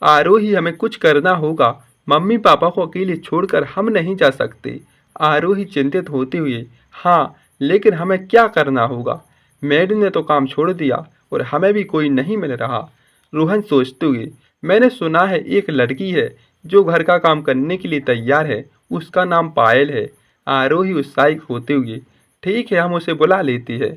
आरोही हमें कुछ करना होगा। मम्मी पापा को अकेले छोड़कर हम नहीं जा सकते। आरोही चिंतित होते हुए, हाँ, लेकिन हमें क्या करना होगा? मेड ने तो काम छोड़ दिया और हमें भी कोई नहीं मिल रहा। रोहन सोचते हुए, मैंने सुना है एक लड़की है जो घर का काम करने के लिए तैयार है। उसका नाम पायल है। आरोही उत्साहित होते हुए, ठीक है, हम उसे बुला लेती है।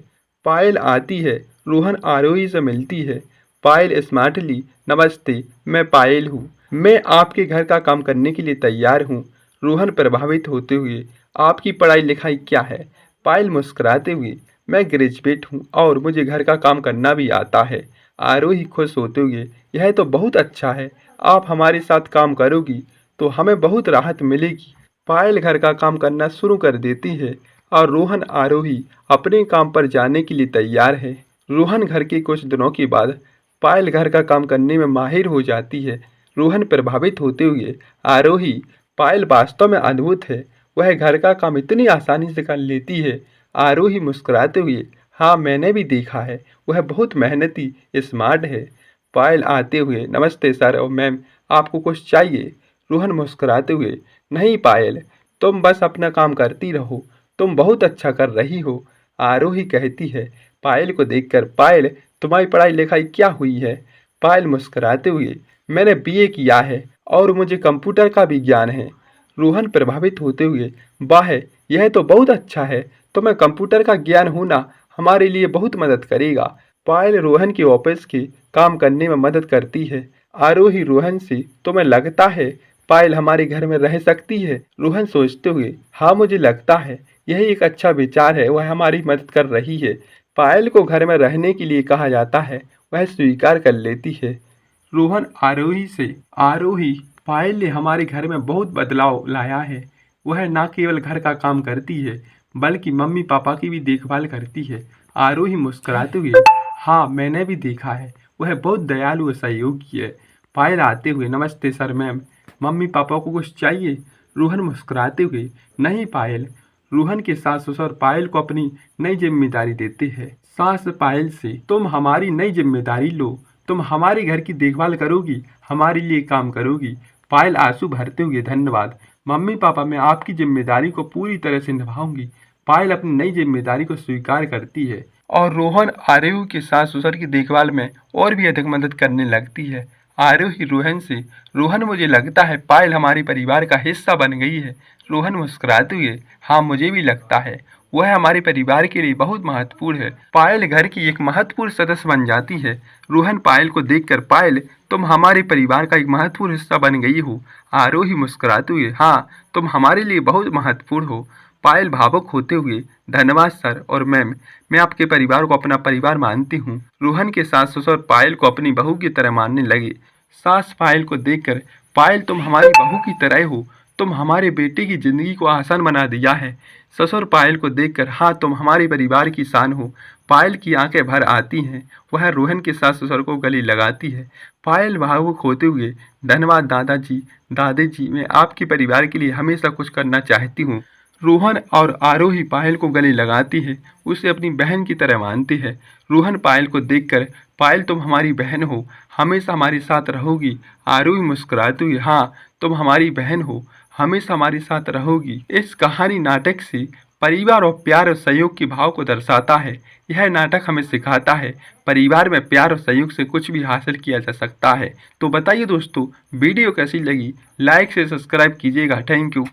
पायल आती है। रोहन आरोही से मिलती है। पायल स्मार्टली, नमस्ते, मैं पायल हूँ। मैं आपके घर का काम करने के लिए तैयार हूँ। रोहन प्रभावित होते हुए, आपकी पढ़ाई लिखाई क्या है? पायल मुस्कुराते हुए, मैं ग्रेजुएट हूँ और मुझे घर का काम करना भी आता है। आरोही खुश होते हुए, यह तो बहुत अच्छा है। आप हमारे साथ काम करोगी तो हमें बहुत राहत मिलेगी। पायल घर का काम करना शुरू कर देती है और रोहन आरोही अपने काम पर जाने के लिए तैयार है। रोहन घर के कुछ दिनों के बाद पायल घर का काम करने में माहिर हो जाती है। रोहन प्रभावित होते हुए, आरोही, पायल वास्तव में अद्भुत है। वह घर का काम इतनी आसानी से कर लेती है। आरोही मुस्कुराते हुए, हाँ, मैंने भी देखा है। वह बहुत मेहनती, स्मार्ट है। पायल आते हुए, नमस्ते सर और मैम, आपको कुछ चाहिए? रोहन मुस्कुराते हुए, नहीं पायल, तुम बस अपना काम करती रहो। तुम बहुत अच्छा कर रही हो। आरोही कहती है। पायल को देखकर, पायल, तुम्हारी पढ़ाई लिखाई क्या हुई है? पायल मुस्कुराते हुए, मैंने बीए किया है और मुझे कंप्यूटर का भी ज्ञान है। रोहन प्रभावित होते हुए, वाह, यह तो बहुत अच्छा है। तुम्हें कंप्यूटर का ज्ञान होना हमारे लिए बहुत मदद करेगा। पायल रोहन के ऑफिस के काम करने में मदद करती है। आरोही रोहन से, तुम्हें लगता है पायल हमारे घर में रह सकती है? रोहन सोचते हुए, हाँ, मुझे लगता है यह एक अच्छा विचार है। वह हमारी मदद कर रही है। पायल को घर में रहने के लिए कहा जाता है। वह स्वीकार कर लेती है। रोहन आरोही से, आरोही, पायल ने हमारे घर में बहुत बदलाव लाया है। वह न केवल घर का काम करती है बल्कि मम्मी पापा की भी देखभाल करती है। आरोही मुस्कुराते हुए, हाँ, मैंने भी देखा है। वह बहुत दयालु और सहयोगी है। पायल आते हुए, नमस्ते सर मैम, मम्मी पापा को कुछ चाहिए? रोहन मुस्कुराते हुए, नहीं पायल। रोहन के सास ससुर पायल को अपनी नई जिम्मेदारी देते हैं। सास पायल से, तुम हमारी नई जिम्मेदारी लो। तुम हमारे घर की देखभाल करोगी, हमारे लिए काम करोगी। पायल आंसू भरते हुए, धन्यवाद मम्मी पापा, मैं आपकी जिम्मेदारी को पूरी तरह से निभाऊंगी। पायल अपनी नई जिम्मेदारी को स्वीकार करती है और रोहन आरोही के सास ससुर की देखभाल में और भी अधिक मदद करने लगती है। आरोही रोहन से, रोहन, मुझे लगता है पायल हमारे परिवार का हिस्सा बन गई है। रोहन मुस्कुराते हुए, हाँ, मुझे भी लगता है। वह हमारे परिवार के लिए बहुत महत्वपूर्ण है। पायल घर की एक महत्वपूर्ण सदस्य बन जाती है। रोहन पायल को देखकर, पायल, तुम हमारे परिवार का एक महत्वपूर्ण हिस्सा बन गई हो। आरोही मुस्कुराते हुए, हाँ, तुम हमारे लिए बहुत महत्वपूर्ण हो। पायल भावुक होते हुए, धन्यवाद सर और मैम, मैं आपके परिवार को अपना परिवार मानती हूँ। रोहन के सास ससुर पायल को अपनी बहू की तरह मानने लगे। सास पायल को देखकर, पायल, तुम हमारी बहू की तरह हो। तुम हमारे बेटे की जिंदगी को आसान बना दिया है। ससुर पायल को देखकर, हाँ, तुम हमारे परिवार की शान हो। पायल की आंखें भर आती हैं। वह रोहन के सास ससुर को गले लगाती है। पायल भावुक होते हुए, धन्यवाद दादाजी, दादी जी, मैं आपके परिवार के लिए हमेशा कुछ करना चाहती हूँ। रोहन और आरोही पायल को गले लगाती है। उसे अपनी बहन की तरह मानती है। रोहन पायल को देखकर, पायल, तुम हमारी बहन हो, हमेशा हमारे साथ रहोगी। आरोही मुस्कुराती हुई, हाँ, तुम हमारी बहन हो, हमेशा हमारे साथ रहोगी। इस कहानी नाटक से परिवार और प्यार और सहयोग के भाव को दर्शाता है। यह नाटक हमें सिखाता है परिवार में प्यार और सहयोग से कुछ भी हासिल किया जा सकता है। तो बताइए दोस्तों, वीडियो कैसी लगी? लाइक से सब्सक्राइब कीजिएगा। Thank you.